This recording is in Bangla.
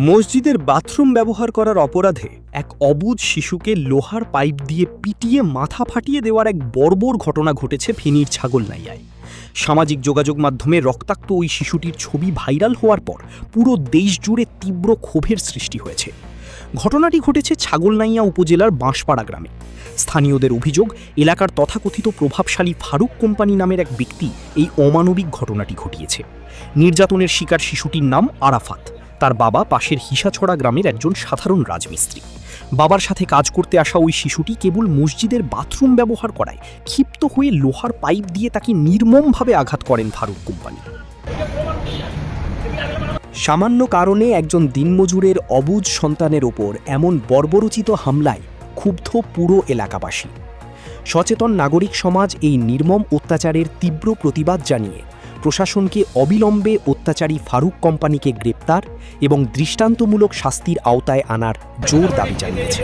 মসজিদের বাথরুম ব্যবহার করার অপরাধে এক অবুঝ শিশুকে লোহার পাইপ দিয়ে পিটিয়ে মাথা ফাটিয়ে দেওয়ার এক বর্বর ঘটনা ঘটেছে ফেনীর ছাগলনাইয়ায়। সামাজিক যোগাযোগ মাধ্যমে রক্তাক্ত ওই শিশুটির ছবি ভাইরাল হওয়ার পর পুরো দেশ জুড়ে তীব্র ক্ষোভের সৃষ্টি হয়েছে। ঘটনাটি ঘটেছে ছাগলনাইয়া উপজেলার বাঁশপাড়া গ্রামে। স্থানীয়দের অভিযোগ, এলাকার তথাকথিত প্রভাবশালী ফারুক কোম্পানি নামের এক ব্যক্তি এই অমানবিক ঘটনাটি ঘটিয়েছে। নির্যাতনের শিকার শিশুটির নাম আরাফাত। তার বাবা পাশের হিসাছড়া গ্রামের একজন সাধারণ রাজমিস্ত্রি। বাবার সাথে কাজ করতে আসা ওই শিশুটি কেবল মসজিদের বাথরুম ব্যবহার করায় ক্ষিপ্ত হয়ে লোহার পাইপ দিয়ে তাকে নির্মমভাবে আঘাত করেন ফারুক কোম্পানি। সামান্য কারণে একজন দিনমজুরের অবুঝ সন্তানের ওপর এমন বর্বরোচিত হামলায় ক্ষুব্ধ পুরো এলাকাবাসী। সচেতন নাগরিক সমাজ এই নির্মম অত্যাচারের তীব্র প্রতিবাদ জানিয়ে প্রশাসনকে অবিলম্বে অত্যাচারী ফারুক কোম্পানিকে গ্রেপ্তার এবং দৃষ্টান্তমূলক শাস্তির আওতায় আনার জোর দাবি জানিয়েছে।